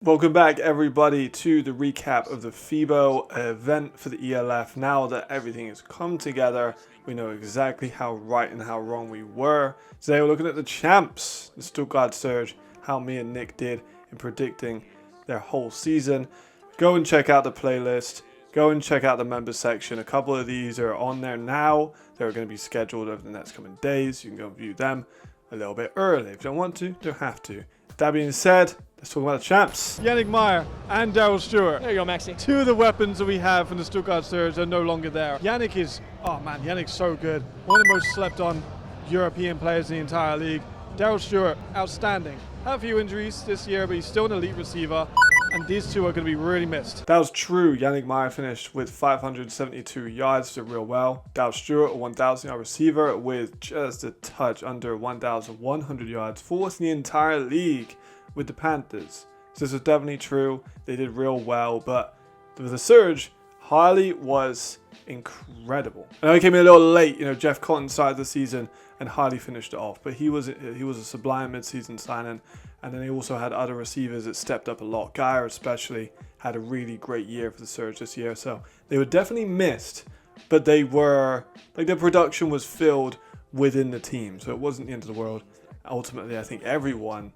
Welcome back, everybody, to the recap of the FIBO event for the ELF. Now that everything has come together, we know exactly how right and how wrong we were. Today we're looking at the champs, the Stuttgart Surge, how me and Nick did in predicting their whole season. Go and check out the playlist. Go and check out the members section. A couple of these are on there now. They're going to be scheduled over the next coming days. You can go view them a little bit early. If you don't want to, you don't have to. That being said, let's talk about the champs. Yannick Meyer and Daryl Stewart. There you go, Maxi. Two of the weapons that we have from the Stuttgart Surge are no longer there. Yannick is, Yannick's so good. One of the most slept on European players in the entire league. Daryl Stewart, outstanding. Had a few injuries this year, but he's still an elite receiver. And these two are going to be really missed. That was true. Yannick Meyer finished with 572 yards, did real well. Daryl Stewart, a 1,000-yard receiver with just a touch under 1,100 yards, fourth in the entire league with the Panthers. So this was definitely true. They did real well, but with the Surge, Harley was incredible. I know he came in a little late. Jeff Cotton started the season and Harley finished it off, but he was a sublime mid-season signing. And then they also had other receivers that stepped up a lot. Geyer especially had a really great year for the Surge this year. So they were definitely missed, but they were, their production was filled within the team. So it wasn't the end of the world. Ultimately, I think everyone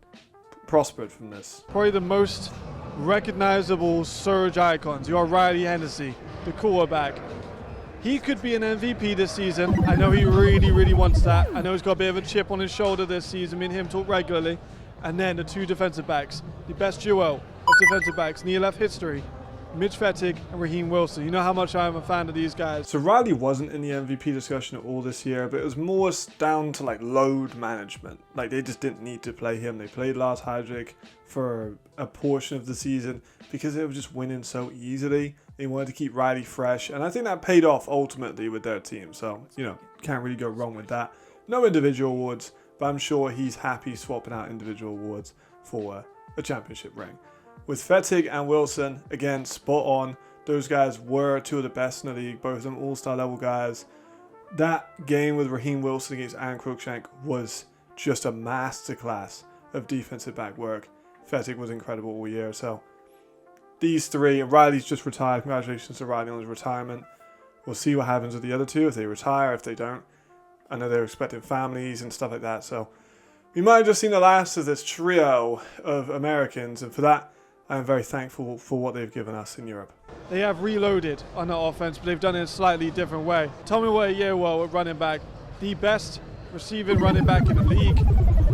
prospered from this. Probably the most recognizable Surge icons. You are Riley Hennessy, the quarterback. He could be an MVP this season. I know he really wants that. I know he's got a bit of a chip on his shoulder this season. Me and him talk regularly. And then the two defensive backs, the best duo of defensive backs in ELF history, Mitch Fettig and Raheem Wilson. You know how much I'm a fan of these guys. So Riley wasn't in the MVP discussion at all this year, but it was more down to load management. They just didn't need to play him. They played Lars Heidrich for a portion of the season because they were just winning so easily. They wanted to keep Riley fresh, and I think that paid off ultimately with their team. So, can't really go wrong with that. No individual awards, but I'm sure he's happy swapping out individual awards for a championship ring. With Fettig and Wilson, again, spot on. Those guys were two of the best in the league, both of them all-star level guys. That game with Raheem Wilson against Aaron Cruikshank was just a masterclass of defensive back work. Fettig was incredible all year, so these three, and Riley's just retired. Congratulations to Riley on his retirement. We'll see what happens with the other two, if they retire, if they don't. I know they're expecting families and stuff like that, so we might have just seen the last of this trio of Americans, and for that, I am very thankful for what they've given us in Europe. They have reloaded on the offense, but they've done it in a slightly different way. Tommy Yewell at running back, the best receiving running back in the league.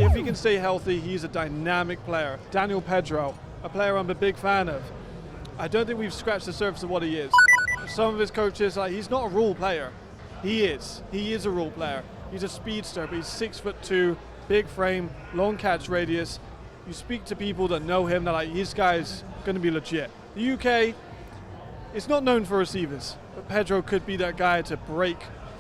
If he can stay healthy, he's a dynamic player. Daniel Pedro, a player I'm a big fan of. I don't think we've scratched the surface of what he is. Some of his coaches, he's not a rule player. He is a rule player. He's a speedster, but he's 6'2", big frame, long catch radius. You speak to people that know him, they're like, this guy's going to be legit. The UK, it's not known for receivers, but Pedro could be that guy to break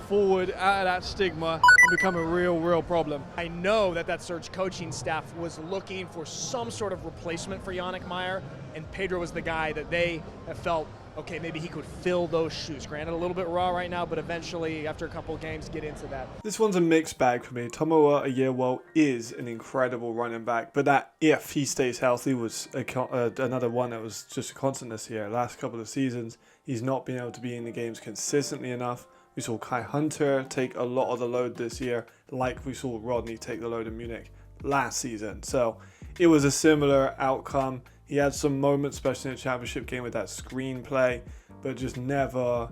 forward out of that stigma and become a real problem. I know that Surge coaching staff was looking for some sort of replacement for Yannick Meyer, and Pedro was the guy that they have felt, okay, maybe he could fill those shoes. Granted, a little bit raw right now, but eventually, after a couple of games, get into that. This one's a mixed bag for me. Tomoa Ayewell is an incredible running back, but that, if he stays healthy, was another one that was just a constant this year. Last couple of seasons, he's not been able to be in the games consistently enough. We saw Kai Hunter take a lot of the load this year, like we saw Rodney take the load in Munich last season. So it was a similar outcome. He had some moments, especially in the championship game with that screenplay, but just never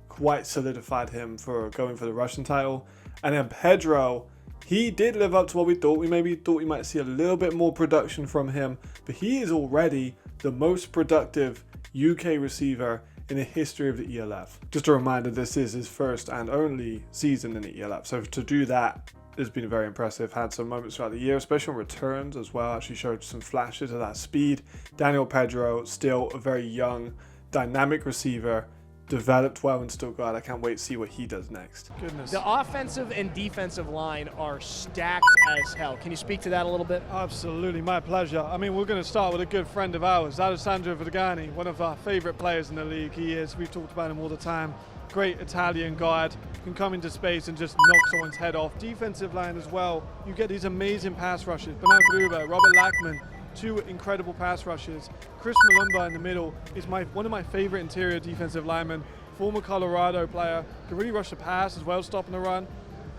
quite solidified him for going for the Russian title. And then Pedro, he did live up to what we thought. We maybe thought we might see a little bit more production from him, but he is already the most productive UK receiver in the history of the ELF. Just a reminder, this is his first and only season in the ELF. So to do that, has been very impressive. Had some moments throughout the year, especially on returns as well. Actually showed some flashes of that speed. Daniel Pedro, still a very young, dynamic receiver. Developed well in Stuttgart. I can't wait to see what he does next. Goodness. The offensive and defensive line are stacked as hell. Can you speak to that a little bit? Absolutely, my pleasure. I mean, we're going to start with a good friend of ours, Alessandro Vergani, one of our favorite players in the league. He is. We've talked about him all the time. Great Italian guard, can come into space and just knock someone's head off. Defensive line as well. You get these amazing pass rushes. Bernard Gruber, Robert Lackman, 2 incredible pass rushes. Chris Malumba in the middle is one of my favorite interior defensive linemen. Former Colorado player, can really rush the pass as well, stopping the run.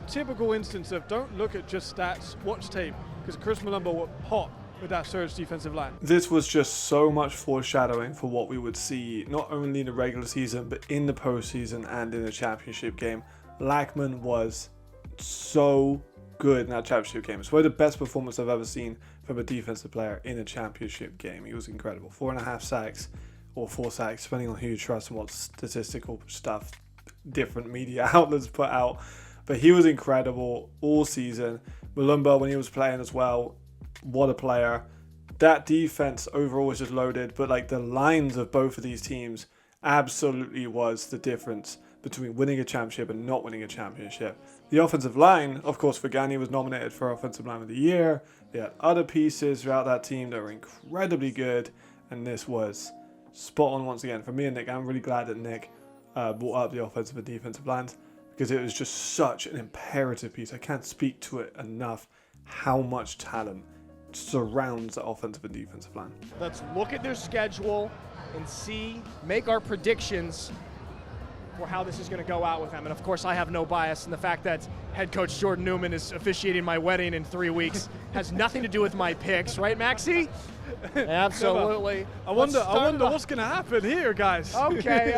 Typical instance of don't look at just stats, watch tape, because Chris Malumba will pop with that Surge defensive line. This was just so much foreshadowing for what we would see, not only in the regular season, but in the postseason and in the championship game. Lackman was so good in that championship game. It's probably the best performance I've ever seen from a defensive player in a championship game. He was incredible. 4.5 sacks, or 4 sacks, depending on who you trust and what statistical stuff different media outlets put out. But he was incredible all season. Malumba, when he was playing as well, what a player. That defense overall was just loaded, but like the lines of both of these teams absolutely was the difference between winning a championship and not winning a championship. The offensive line, of course, Fagani was nominated for Offensive Line of the Year. They had other pieces throughout that team that were incredibly good, and this was spot on once again. For me and Nick, I'm really glad that Nick brought up the offensive and defensive lines, because it was just such an imperative piece. I can't speak to it enough how much talent surrounds the offensive and defensive line. Let's look at their schedule and make our predictions for how this is going to go out with them. And of course, I have no bias, and the fact that head coach Jordan Newman is officiating my wedding in 3 weeks has nothing to do with my picks, right, Maxie? Absolutely. I wonder what's going to happen here, guys. Okay,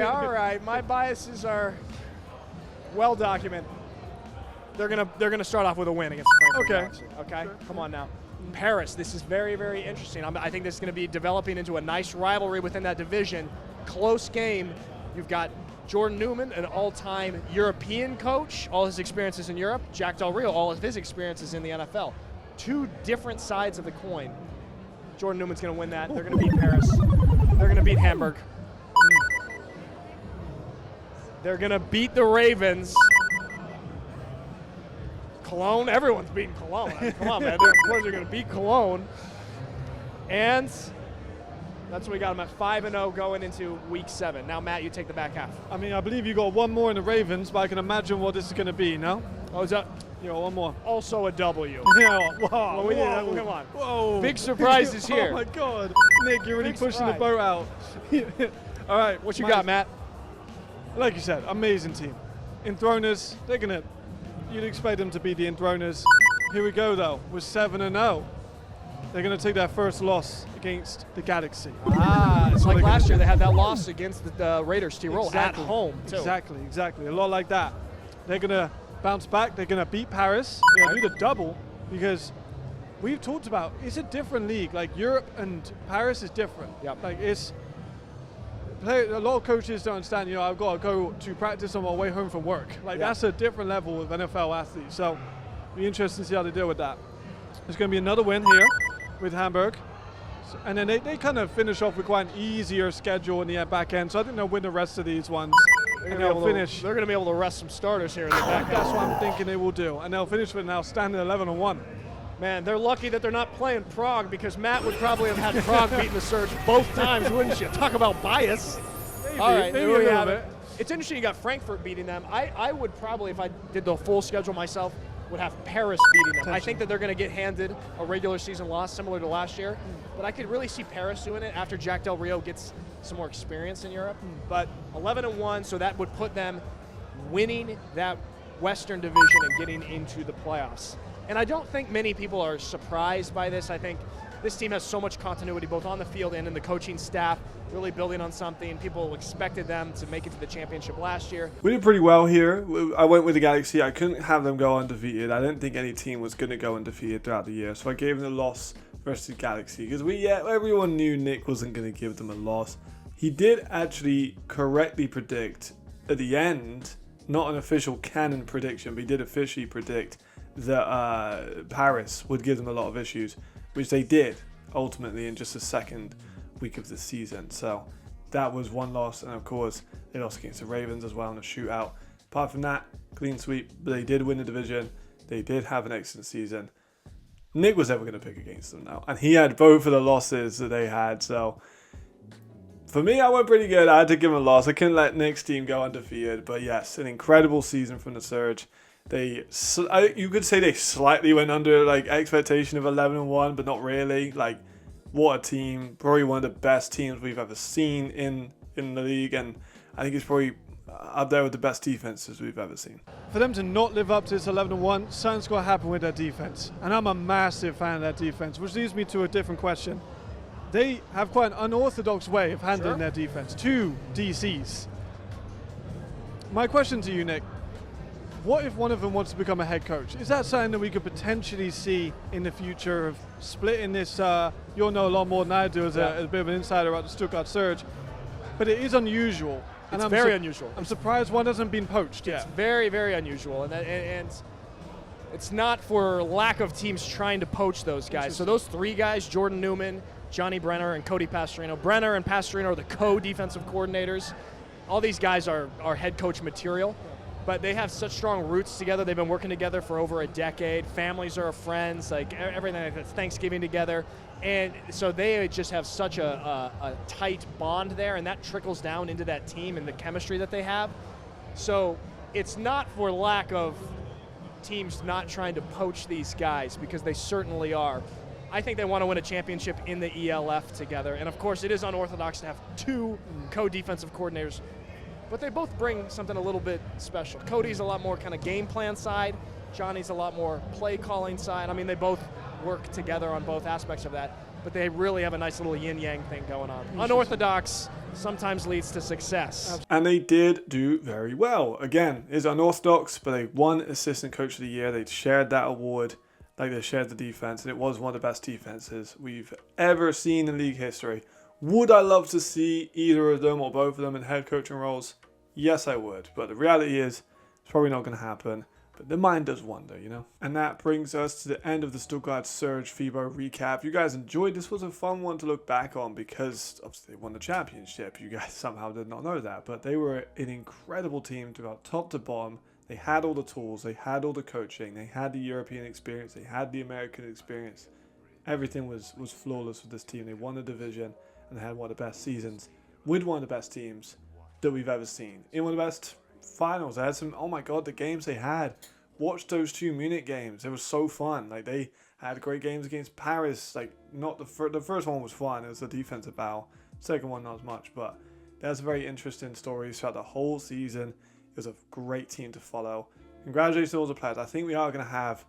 all right. My biases are well documented. They're gonna start off with a win against the Frankfurt Galaxy. Okay, sure. Come on now. Paris, this is very, very interesting. I think this is going to be developing into a nice rivalry within that division. Close game. You've got Jordan Newman, an all-time European coach, all his experiences in Europe. Jack Del Rio, all of his experiences in the NFL. 2 different sides of the coin. Jordan Newman's going to win that. They're going to beat Paris. They're going to beat Hamburg. They're going to beat the Ravens. Cologne, everyone's beating Cologne. I mean, come on, man. Of course they're going to beat Cologne. And that's what we got them at 5-0 going into week 7. Now, Matt, you take the back half. I mean, I believe you got one more in the Ravens, but I can imagine what this is going to be, no? Oh, is that? You know, one more. Also a W. Yeah, wow. Well, come on. Whoa. Big surprises here. Oh, my God. Nick, you're really Big pushing surprise. the boat out. All right. What you got, Matt? Like you said, amazing team. Enthroners, they're going to, you'd expect them to be the Enthroners. Here we go, though. We're 7-0. They're going to take their first loss against the Galaxy. It's like last year. They had that loss against the Raiders, Tirol, exactly. at home, too. Exactly. A lot like that. They're going to bounce back. They're going to beat Paris. They're going to do the double, because we've talked about it's a different league. Like, Europe and Paris is different. Yep. Like, a lot of coaches don't understand, you know, I've got to go to practice on my way home from work. Like, that's a different level of NFL athletes. So, it'll be interesting to see how they deal with that. There's going to be another win here with Hamburg. And then they kind of finish off with quite an easier schedule in the back end. So I think they'll win the rest of these ones. And they'll finish. They're going to be able to rest some starters here in the back. That's what I'm thinking they will do. And they'll finish with now standing 11-1. Man, they're lucky that they're not playing Prague, because Matt would probably have had Prague beating the Surge both times, wouldn't you? Talk about bias. Maybe, All right, maybe there we a have little it. bit. It's interesting you got Frankfurt beating them. I would probably, if I did the full schedule myself, would have Paris beating them. I think that they're going to get handed a regular season loss similar to last year, but I could really see Paris doing it after Jack Del Rio gets some more experience in Europe. But 11-1, so that would put them winning that Western Division and getting into the playoffs. And I don't think many people are surprised by this. I think this team has so much continuity both on the field and in the coaching staff, really building on something. People expected them to make it to the championship last year. We did pretty well here. I went with the Galaxy. I couldn't have them go undefeated. I didn't think any team was going to go undefeated throughout the year. So I gave them the loss versus the Galaxy, because everyone knew Nick wasn't going to give them a loss. He did actually correctly predict at the end, not an official canon prediction, but he did officially predict that Paris would give them a lot of issues, which they did ultimately in just the second week of the season. So that was one loss, and of course they lost against the Ravens as well in a shootout. Apart from that, clean sweep, but they did win the division. They did have an excellent season. Nick was never going to pick against them now, and he had both of the losses that they had. So for me, I went pretty good. I had to give him a loss. I couldn't let Nick's team go undefeated, but yes, an incredible season from the Surge. You could say they slightly went under like expectation of 11-1, but not really. Like, what a team! Probably one of the best teams we've ever seen in the league, and I think it's probably up there with the best defenses we've ever seen. For them to not live up to this 11-1, something's got to happen with their defense, and I'm a massive fan of that defense, which leads me to a different question. They have quite an unorthodox way of handling their defense. 2 DCs. My question to you, Nick. What if one of them wants to become a head coach? Is that something that we could potentially see in the future of splitting this? You'll know a lot more than I do as a bit of an insider about the Stuttgart Surge. But it is unusual. It's very unusual. I'm surprised one hasn't been poached. It's very, very unusual. And it's not for lack of teams trying to poach those guys. So those 3 guys, Jordan Newman, Johnny Brenner, and Cody Pastorino. Brenner and Pastorino are the co-defensive coordinators. All these guys are head coach material. But they have such strong roots together. They've been working together for over a decade. Families are friends, like everything, like Thanksgiving together. And so they just have such a tight bond there, and that trickles down into that team and the chemistry that they have. So it's not for lack of teams not trying to poach these guys, because they certainly are. I think they want to win a championship in the ELF together. And of course, it is unorthodox to have 2 co-defensive coordinators. But they both bring something a little bit special. Cody's a lot more kind of game plan side. Johnny's a lot more play calling side. I mean, they both work together on both aspects of that, but they really have a nice little yin-yang thing going on. Unorthodox sometimes leads to success. And they did do very well. Again, it's unorthodox, but they won Assistant Coach of the Year. They shared that award, like they shared the defense, and it was one of the best defenses we've ever seen in league history. Would I love to see either of them or both of them in head coaching roles? Yes, I would. But the reality is, it's probably not going to happen. But the mind does wonder, you know? And that brings us to the end of the Stuttgart Surge FIBA recap. If you guys enjoyed, this was a fun one to look back on because obviously they won the championship. You guys somehow did not know that. But they were an incredible team throughout top to bottom. They had all the tools. They had all the coaching. They had the European experience. They had the American experience. Everything was flawless with this team. They won the division and they had one of the best seasons with one of the best teams that we've ever seen. In one of the best finals. They had some, oh my god, the games they had. Watch those 2 Munich games. It was so fun. Like, they had great games against Paris. Like, not the first one was fun. It was a defensive battle. Second one, not as much. But there's very interesting stories throughout the whole season. It was a great team to follow. Congratulations to all the players. I think we are going to have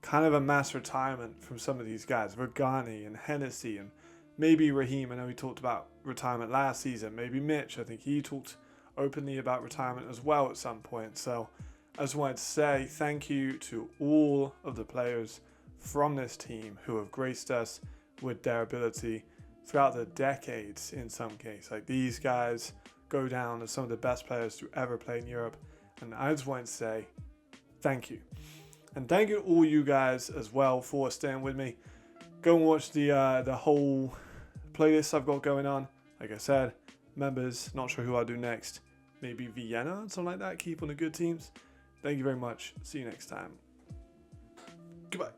kind of a mass retirement from some of these guys. Rogani and Hennessy and maybe Raheem. I know he talked about retirement last season. Maybe Mitch. I think he talked openly about retirement as well at some point. So I just wanted to say thank you to all of the players from this team who have graced us with their ability throughout the decades in some case. Like, these guys go down as some of the best players to ever play in Europe. And I just wanted to say thank you. And thank you to all you guys as well for staying with me. Go and watch the whole playlist I've got going on. Like I said, members, not sure who I'll do next. Maybe Vienna and something like that. Keep on the good teams. Thank you very much. See you next time. Goodbye.